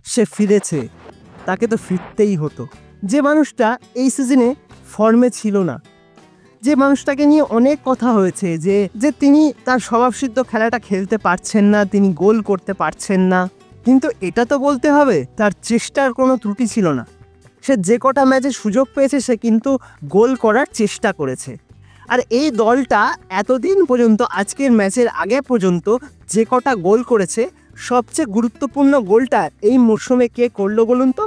সে ফিরেছে, তাকে তো ফিরতেই হতো। যে মানুষটা এই সিজনে ফর্মে ছিল না, যে মানুষটাকে নিয়ে অনেক কথা হয়েছে যে তিনি তার স্বভাবসিদ্ধ খেলাটা খেলতে পারছেন না, তিনি গোল করতে পারছেন না, কিন্তু এটা তো বলতে হবে তার চেষ্টার কোনো ত্রুটি ছিল না। সে যে কটা ম্যাচে সুযোগ পেয়েছে সে কিন্তু গোল করার চেষ্টা করেছে। আর এই দলটা এতদিন পর্যন্ত, আজকের ম্যাচের আগে পর্যন্ত যে কটা গোল করেছে, সবচেয়ে গুরুত্বপূর্ণ গোলটা এই মরশুমে কে করলো বলুন তো?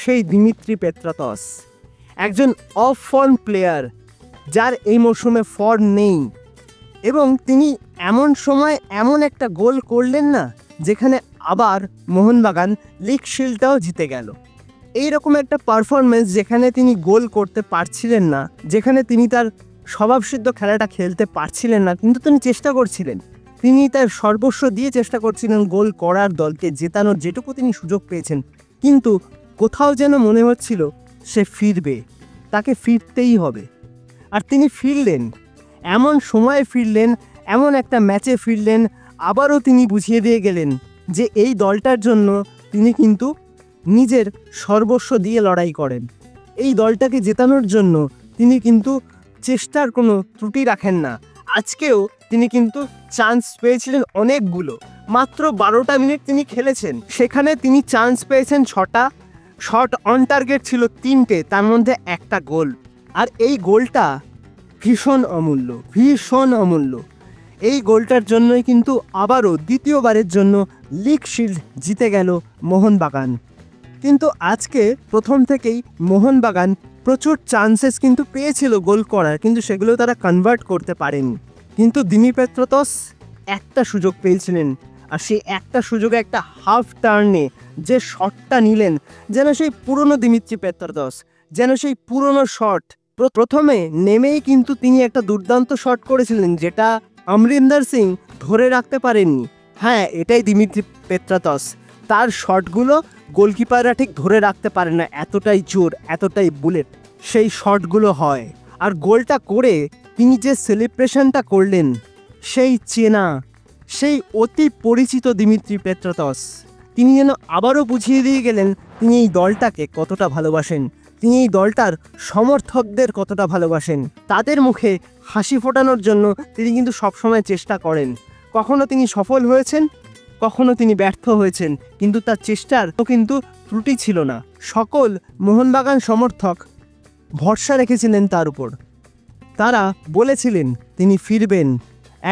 সেই দিমিত্রি পেত্রাতস, একজন অফ ফর্ম প্লেয়ার, যার এই মরশুমে ফর্ম নেই। এবং তিনি এমন সময় এমন একটা গোল করলেন না, যেখানে আবার মোহনবাগান লিগ শিল্ডটাও জিতে গেল। এইরকম একটা পারফরমেন্স যেখানে তিনি গোল করতে পারছিলেন না, যেখানে তিনি তার স্বভাবসিদ্ধ খেলাটা খেলতে পারছিলেন না, কিন্তু তিনি চেষ্টা করছিলেন, তিনি তার সর্বস্ব দিয়ে চেষ্টা করছিলেন গোল করার, দলকে জেতানোর যেটুকু তিনি সুযোগ পেয়েছেন। কিন্তু কোথাও যেন মনে হচ্ছিল সে ফিরবে, তাকে ফিরতেই হবে। আর তিনি ফিরলেন, এমন সময়ে ফিরলেন, এমন একটা ম্যাচে ফিরলেন, আবারও তিনি বুঝিয়ে দিয়ে গেলেন যে এই দলটার জন্য তিনি কিন্তু নিজের সর্বস্ব দিয়ে লড়াই করেন। এই দলটাকে জেতানোর জন্য তিনি কিন্তু চেষ্টার কোনো ত্রুটি রাখেন না। আজকেও তিনি কিন্তু চান্স পেয়েছিলেন অনেকগুলো, মাত্র 12টা মিনিট তিনি খেলেছেন, সেখানে তিনি চান্স পেয়েছেন 6টা, শট অন টার্গেট ছিল 3টে, তার মধ্যে একটা গোল। আর এই গোলটা ভীষণ অমূল্য, ভীষণ অমূল্য। এই গোলটার জন্যই কিন্তু আবারও দ্বিতীয়বারের জন্য লিগ শিল্ড জিতে গেল মোহনবাগান। কিন্তু আজকে প্রথম থেকেই মোহনবাগান প্রচুর চান্সেস কিন্তু পেয়েছিল গোল করার, কিন্তু সেগুলো তারা কনভার্ট করতে পারেনি। কিন্তু দিমি পেত্রাতস একটা সুযোগ পেয়েছিলেন, আর সেই একটা সুযোগে একটা হাফ টার্নে যে শটটা নিলেন, যেন সেই পুরনো দিমিত্রি পেত্রাতস, যেন সেই পুরনো শট। প্রথমে নেমেই কিন্তু তিনি একটা দুর্দান্ত শট করেছিলেন, যেটা অমরিন্দর সিং ধরে রাখতে পারেননি। হ্যাঁ, এটাই দিমিত্রি পেত্রাতস, তার শটগুলো গোলকিপাররা ঠিক ধরে রাখতে পারে না, এতটাই জোর, এতটাই বুলেট সেই শটগুলো হয়। আর গোলটা করে তিনি যে সেলিব্রেশনটা করলেন, সেই চেনা, সেই অতি পরিচিত দিমিত্রি পেত্রাতস, তিনি যেন আবারও বুঝিয়ে দিয়ে গেলেন তিনি এই দলটাকে কতটা ভালোবাসেন, তিনি এই দলটার সমর্থকদের কতটা ভালোবাসেন। তাদের মুখে হাসি ফোটানোর জন্য তিনি কিন্তু সবসময় চেষ্টা করেন। কখনো তিনি সফল হয়েছেন, কখনো তিনি ব্যর্থ হয়েছেন, কিন্তু তার চেষ্টার তো কিন্তু ত্রুটি ছিল না। সকল মোহনবাগান সমর্থক ভরসা রেখেছিলেন তার উপর, তারা বলেছিলেন তিনি ফিরবেন,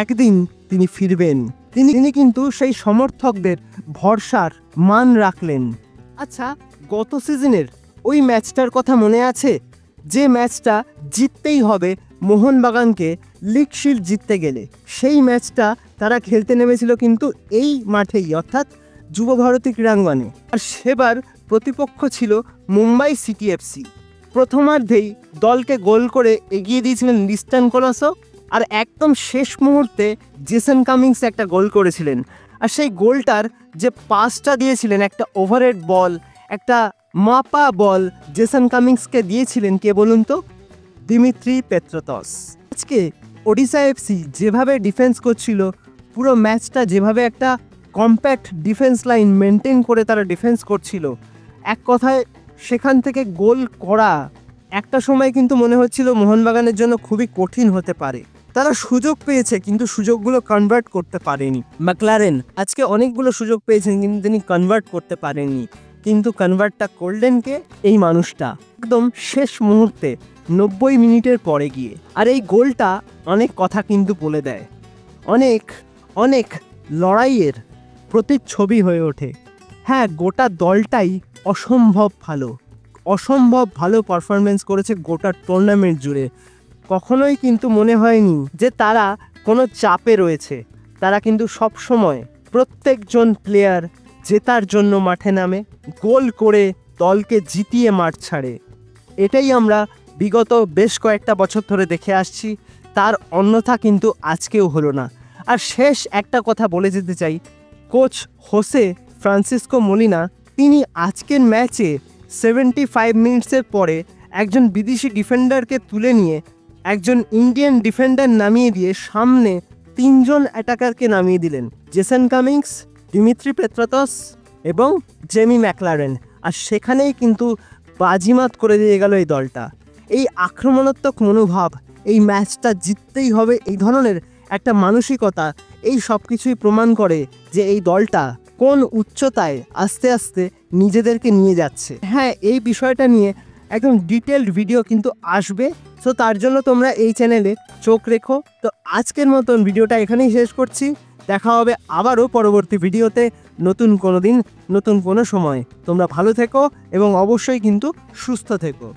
একদিন তিনি ফিরবেন। তিনি কিন্তু সেই সমর্থকদের ভরসার মান রাখলেন। আচ্ছা, গত সিজনের ওই ম্যাচটার কথা মনে আছে? যে ম্যাচটা জিততেই হবে মোহনবাগানকে লিগ শিল্ড জিততে গেলে। সেই ম্যাচটা তারা খেলতে নেমেছিল কিন্তু এই মাঠেই, অর্থাৎ যুব ভারতী ক্রীড়াঙ্গনে। আর সেবার প্রতিপক্ষ ছিল মুম্বাই সিটি এফসি। প্রথমার্ধেই দলকে গোল করে এগিয়ে দিয়েছিলেন লিস্টন কোলাসো, আর একদম শেষ মুহূর্তে জেসন কামিংস একটা গোল করেছিলেন। আর সেই গোলটার যে পাসটা দিয়েছিলেন, একটা ওভারহেড বল, একটা মাপা বল জেসন কামিংসকে দিয়েছিলেন কে বলুন তো? Dimitri Petratos. আজকে ওডিশা এফসি যেভাবে ডিফেন্স করছিল, পুরো ম্যাচটা যেভাবে একটা কম্প্যাক্ট ডিফেন্স লাইন মেনটেন করে তারা ডিফেন্স করছিল, এক কথায় সেখান থেকে গোল করা একটা সময় কিন্তু মনে হচ্ছিল মোহনবাগানের জন্য খুবই কঠিন হতে পারে। তারা সুযোগ পেয়েছে কিন্তু সুযোগগুলো কনভার্ট করতে পারেনি। ম্যাকলারেন আজকে অনেকগুলো সুযোগ পেয়েছেন কিন্তু তিনি কনভার্ট করতে পারেননি। কিন্তু কনভার্টটা করলেন কে? এই মানুষটা, একদম শেষ মুহূর্তে 90 মিনিটের পরে গিয়ে। আর এই গোলটা অনেক কথা কিন্তু বলে দেয়, অনেক অনেক লড়াইয়ের প্রতিচ্ছবি হয়ে ওঠে। হ্যাঁ, গোটা দলটাই অসম্ভব ভালো পারফরমেন্স করেছে গোটা টুর্নামেন্ট জুড়ে। কখনোই কিন্তু মনে হয়নি যে তারা কোনো চাপে রয়েছে। তারা কিন্তু সবসময় প্রত্যেকজন প্লেয়ার জেতার জন্য মাঠে নামে, গোল করে দলকে জিতিয়ে মাঠ ছাড়ে। এটাই আমরা বিগত বেশ কয়েকটা বছর ধরে দেখে আসছি, তার অন্যথা কিন্তু আজকেও হলো না। আর শেষ একটা কথা বলে যেতে চাই, কোচ হোসে ফ্রান্সিসকো মোলিনা তিনি আজকের ম্যাচে 75 মিনিটসের পরে একজন বিদেশি ডিফেন্ডারকে তুলে নিয়ে একজন ইন্ডিয়ান ডিফেন্ডার নামিয়ে দিয়ে সামনে 3জন অ্যাটাকারকে নামিয়ে দিলেন, জেসন কামিংস, দিমিত্রি পেত্রাতস এবং জেমি ম্যাকলারেন। আর সেখানেই কিন্তু বাজিমাত করে দিয়ে গেল এই দলটা। এই আক্রমণাত্মক মনোভাব, এই ম্যাচটা জিততেই হবে, এই ধরনের একটা মানসিকতা, এই সব কিছুই প্রমাণ করে যে এই দলটা কোন উচ্চতায় আস্তে আস্তে নিজেদেরকে নিয়ে যাচ্ছে। হ্যাঁ, এই বিষয়টা নিয়ে একদম ডিটেলড ভিডিও কিন্তু আসবে, সো তার জন্য তোমরা এই চ্যানেলে চোখ রেখো। তো আজকের মতন ভিডিওটা এখানেই শেষ করছি। দেখা হবে আবারও পরবর্তী ভিডিওতে, নতুন কোনো দিন, নতুন কোনো সময়। তোমরা ভালো থেকো এবং অবশ্যই কিন্তু সুস্থ থেকো।